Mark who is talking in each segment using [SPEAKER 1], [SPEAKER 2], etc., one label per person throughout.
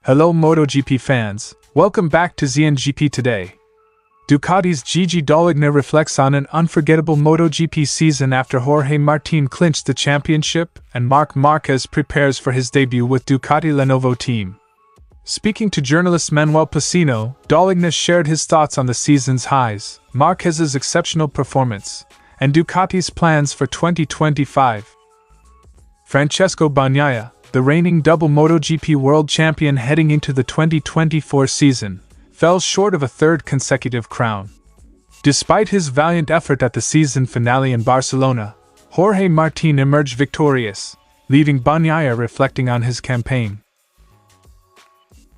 [SPEAKER 1] Hello MotoGP fans, welcome back to ZNGP Today. Ducati's Gigi Dall'Igna reflects on an unforgettable MotoGP season after Jorge Martin clinched the championship and Marc Márquez prepares for his debut with Ducati Lenovo Team. Speaking to journalist Manuel Pecino, Dall'Igna shared his thoughts on the season's highs, Márquez's exceptional performance, and Ducati's plans for 2025. Francesco Bagnaia, the reigning double MotoGP world champion heading into the 2024 season, fell short of a third consecutive crown. Despite his valiant effort at the season finale in Barcelona, Jorge Martin emerged victorious, leaving Bagnaia reflecting on his campaign.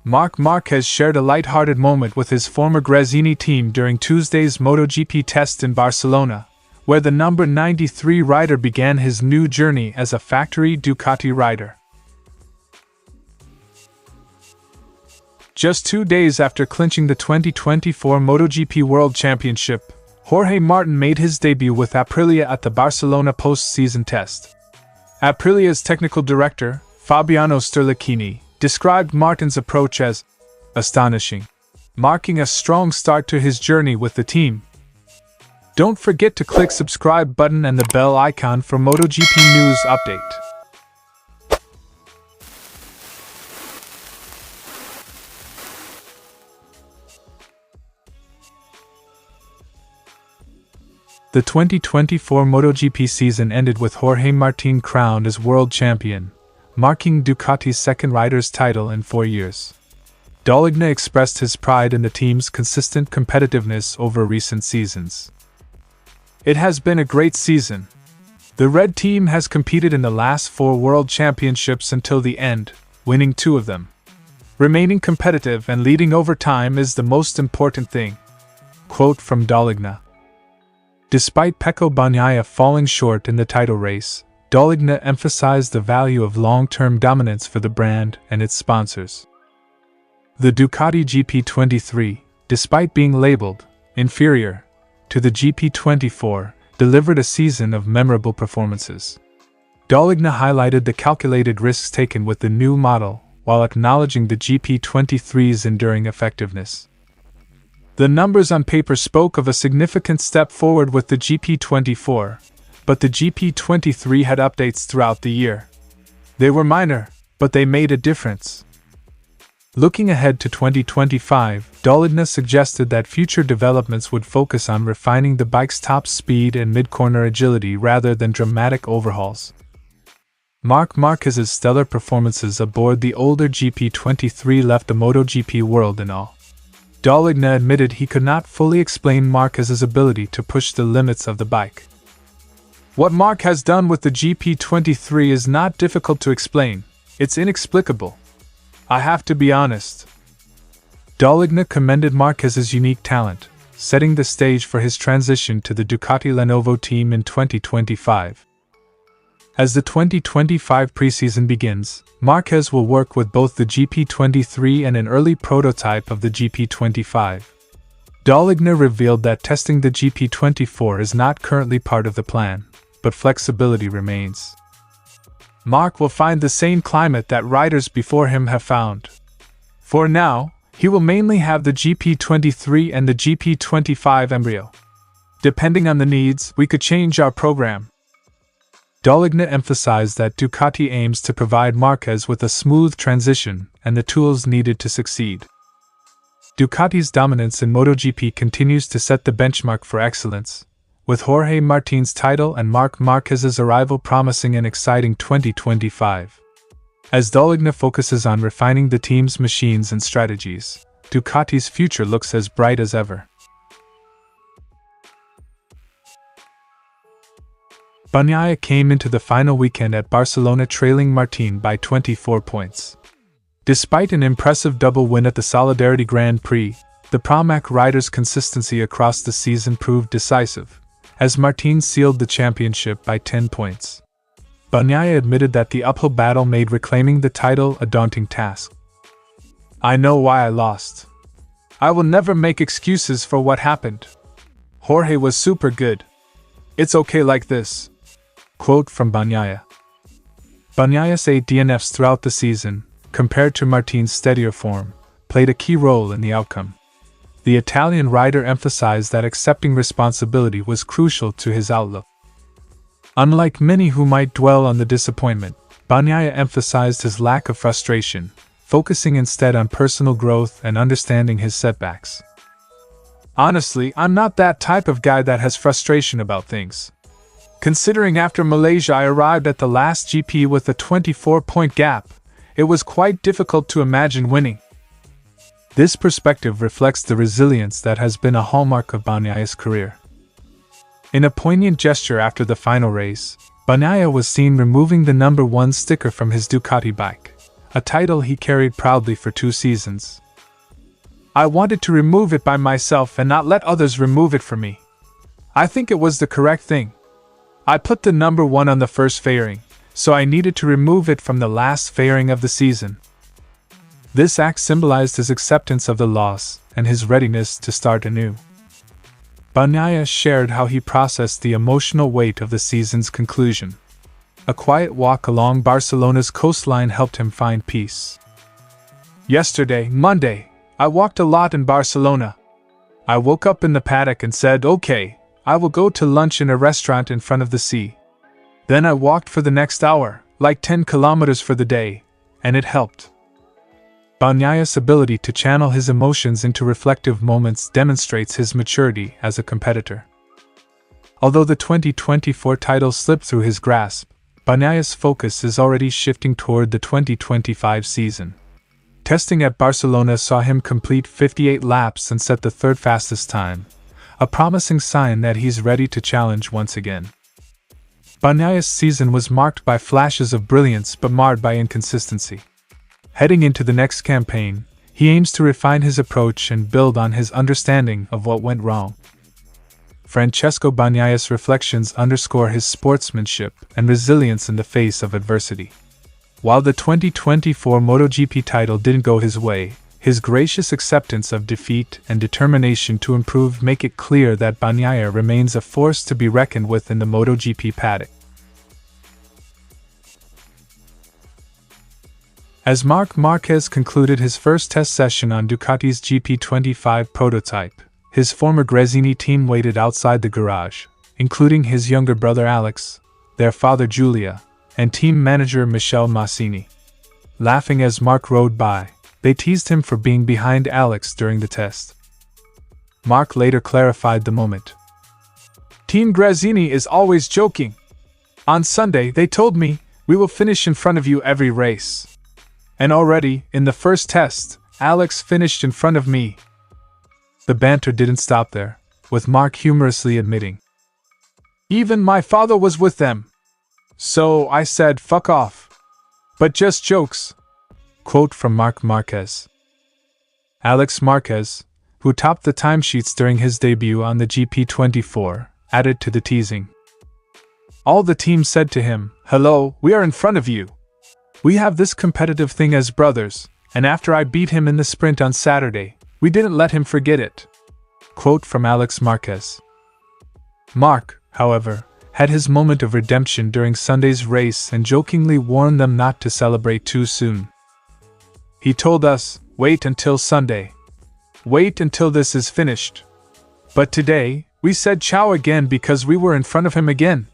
[SPEAKER 1] Marc Márquez shared a light-hearted moment with his former Gresini team during Tuesday's MotoGP test in Barcelona, where the number 93 rider began his new journey as a factory Ducati rider. Just 2 days after clinching the 2024 MotoGP World Championship, Jorge Martin made his debut with Aprilia at the Barcelona post-season test. Aprilia's technical director, Fabiano Sterlicchini, described Martin's approach as astonishing, marking a strong start to his journey with the team. Don't forget to click subscribe button and the bell icon for MotoGP news update. The 2024 MotoGP season ended with Jorge Martin crowned as world champion, marking Ducati's second rider's title in 4 years. Dall'Igna expressed his pride in the team's consistent competitiveness over recent seasons. It has been a great season. The Red Team has competed in the last 4 World Championships until the end, winning 2 of them. Remaining competitive and leading over time is the most important thing. Quote from Dall'Igna. Despite Pecco Bagnaia falling short in the title race, Dall'Igna emphasized the value of long-term dominance for the brand and its sponsors. The Ducati GP23, despite being labeled inferior to the GP24, delivered a season of memorable performances. Dall'Igna highlighted the calculated risks taken with the new model, while acknowledging the GP23's enduring effectiveness. The numbers on paper spoke of a significant step forward with the GP24, but the GP23 had updates throughout the year. They were minor, but they made a difference. Looking ahead to 2025, Dall'Igna suggested that future developments would focus on refining the bike's top speed and mid-corner agility rather than dramatic overhauls. Marc Márquez's stellar performances aboard the older GP23 left the MotoGP world in awe. Dall'Igna admitted he could not fully explain Márquez's ability to push the limits of the bike. What Marc has done with the GP23 is not difficult to explain, it's inexplicable. I have to be honest. Dall'Igna commended Márquez's unique talent, setting the stage for his transition to the Ducati Lenovo Team in 2025. As the 2025 preseason begins, Márquez will work with both the GP23 and an early prototype of the GP25. Dall'Igna revealed that testing the GP24 is not currently part of the plan, but flexibility remains. Marc will find the same climate that riders before him have found. For now, he will mainly have the GP23 and the GP25 embryo. Depending on the needs, we could change our program. Dall'Igna emphasized that Ducati aims to provide Márquez with a smooth transition and the tools needed to succeed. Ducati's dominance in MotoGP continues to set the benchmark for excellence, with Jorge Martin's title and Marc Márquez's arrival promising an exciting 2025. As Dall'Igna focuses on refining the team's machines and strategies, Ducati's future looks as bright as ever. Bagnaia came into the final weekend at Barcelona trailing Martin by 24 points. Despite an impressive double win at the Solidarity Grand Prix, the Pramac rider's consistency across the season proved decisive, as Martin sealed the championship by 10 points. Bagnaia admitted that the uphill battle made reclaiming the title a daunting task. I know why I lost. I will never make excuses for what happened. Jorge was super good. It's okay like this. Quote from Bagnaia. Bagnaia's 8 DNFs throughout the season, compared to Martin's steadier form, played a key role in the outcome. The Italian rider emphasized that accepting responsibility was crucial to his outlook. Unlike many who might dwell on the disappointment, Bagnaia emphasized his lack of frustration, focusing instead on personal growth and understanding his setbacks. "Honestly, I'm not that type of guy that has frustration about things. Considering after Malaysia I arrived at the last GP with a 24-point gap, it was quite difficult to imagine winning." This perspective reflects the resilience that has been a hallmark of Bagnaia's career. In a poignant gesture after the final race, Bagnaia was seen removing the number 1 sticker from his Ducati bike, a title he carried proudly for 2 seasons. "I wanted to remove it by myself and not let others remove it for me. I think it was the correct thing. I put the number 1 on the first fairing, so I needed to remove it from the last fairing of the season." This act symbolized his acceptance of the loss and his readiness to start anew. Bagnaia shared how he processed the emotional weight of the season's conclusion. A quiet walk along Barcelona's coastline helped him find peace. "Yesterday, Monday, I walked a lot in Barcelona. I woke up in the paddock and said, okay, I will go to lunch in a restaurant in front of the sea. Then I walked for the next hour, like 10 kilometers for the day, and it helped." Bagnaia's ability to channel his emotions into reflective moments demonstrates his maturity as a competitor. Although the 2024 title slipped through his grasp, Bagnaia's focus is already shifting toward the 2025 season. Testing at Barcelona saw him complete 58 laps and set the 3rd fastest time, a promising sign that he's ready to challenge once again. Bagnaia's season was marked by flashes of brilliance but marred by inconsistency. Heading into the next campaign, he aims to refine his approach and build on his understanding of what went wrong. Francesco Bagnaia's reflections underscore his sportsmanship and resilience in the face of adversity. While the 2024 MotoGP title didn't go his way, his gracious acceptance of defeat and determination to improve make it clear that Bagnaia remains a force to be reckoned with in the MotoGP paddock. As Marc Márquez concluded his first test session on Ducati's GP25 prototype, his former Gresini team waited outside the garage, including his younger brother Alex, their father Giulia, and team manager Michele Massini. Laughing as Marc rode by, they teased him for being behind Alex during the test. Marc later clarified the moment. "Team Gresini is always joking. On Sunday they told me, we will finish in front of you every race. And already, in the first test, Alex finished in front of me." The banter didn't stop there, with Marc humorously admitting, "Even my father was with them. So I said, fuck off. But just jokes." Quote from Marc Márquez. Alex Marquez, who topped the timesheets during his debut on the GP24, added to the teasing. "All the team said to him, 'Hello, we are in front of you. We have this competitive thing as brothers, and after I beat him in the sprint on Saturday, we didn't let him forget it." Quote from Alex Marquez. Marc, however, had his moment of redemption during Sunday's race and jokingly warned them not to celebrate too soon. He told us, "Wait until Sunday. Wait until this is finished." But today, we said ciao again because we were in front of him again.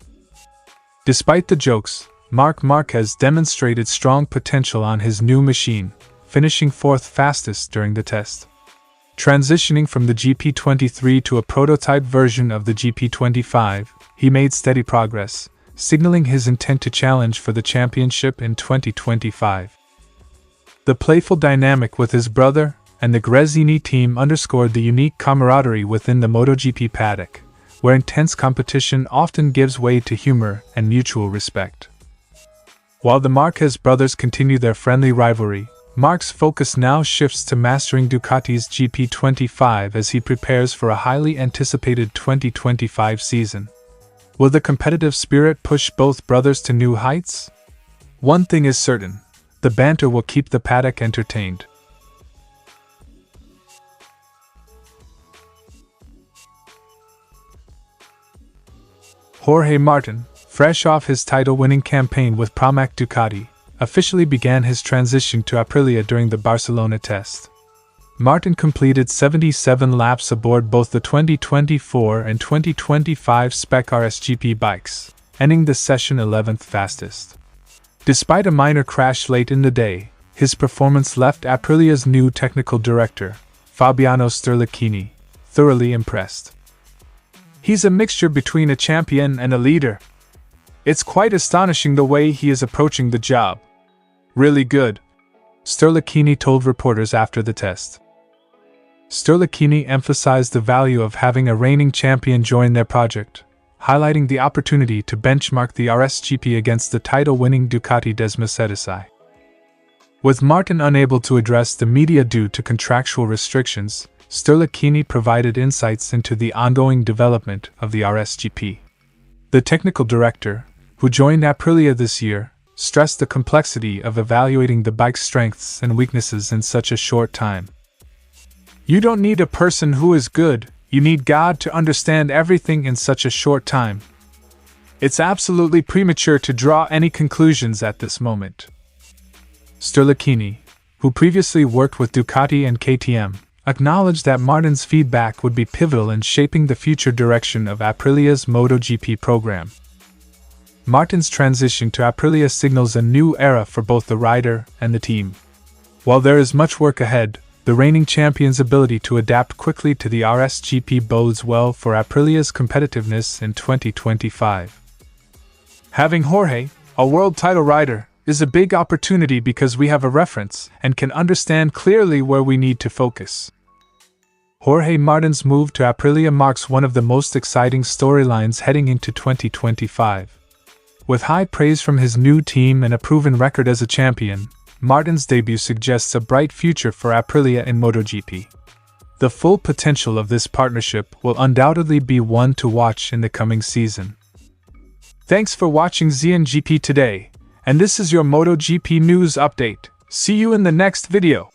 [SPEAKER 1] Despite the jokes, Marc Márquez demonstrated strong potential on his new machine, finishing 4th fastest during the test. Transitioning from the GP23 to a prototype version of the GP25, he made steady progress, signaling his intent to challenge for the championship in 2025. The playful dynamic with his brother and the Gresini team underscored the unique camaraderie within the MotoGP paddock, where intense competition often gives way to humor and mutual respect. While the Marquez brothers continue their friendly rivalry, Marc's focus now shifts to mastering Ducati's GP25 as he prepares for a highly anticipated 2025 season. Will the competitive spirit push both brothers to new heights? One thing is certain, the banter will keep the paddock entertained. Jorge Martin, fresh off his title-winning campaign with Pramac Ducati, officially began his transition to Aprilia during the Barcelona test. Martin completed 77 laps aboard both the 2024 and 2025 Spec RSGP bikes, ending the session 11th fastest. Despite a minor crash late in the day, his performance left Aprilia's new technical director, Fabiano Sterlicchini, thoroughly impressed. "He's a mixture between a champion and a leader. It's quite astonishing the way he is approaching the job. Really good," Sterlicchini told reporters after the test. Sterlicchini emphasized the value of having a reigning champion join their project, highlighting the opportunity to benchmark the RSGP against the title-winning Ducati des Mercedesi. With Martin unable to address the media due to contractual restrictions, Sterlicchini provided insights into the ongoing development of the RSGP. The technical director, who joined Aprilia this year, stressed the complexity of evaluating the bike's strengths and weaknesses in such a short time. "You don't need a person who is good, you need God to understand everything in such a short time. It's absolutely premature to draw any conclusions at this moment." Sterlicchini, who previously worked with Ducati and KTM, acknowledged that Martin's feedback would be pivotal in shaping the future direction of Aprilia's MotoGP program. Martin's transition to Aprilia signals a new era for both the rider and the team. While there is much work ahead, the reigning champion's ability to adapt quickly to the RSGP bodes well for Aprilia's competitiveness in 2025. Having Jorge, a world title rider, is a big opportunity because we have a reference and can understand clearly where we need to focus. Jorge Martin's move to Aprilia marks one of the most exciting storylines heading into 2025. With high praise from his new team and a proven record as a champion, Martin's debut suggests a bright future for Aprilia in MotoGP. The full potential of this partnership will undoubtedly be one to watch in the coming season. Thanks for watching ZNGP Today, and this is your MotoGP news update. See you in the next video.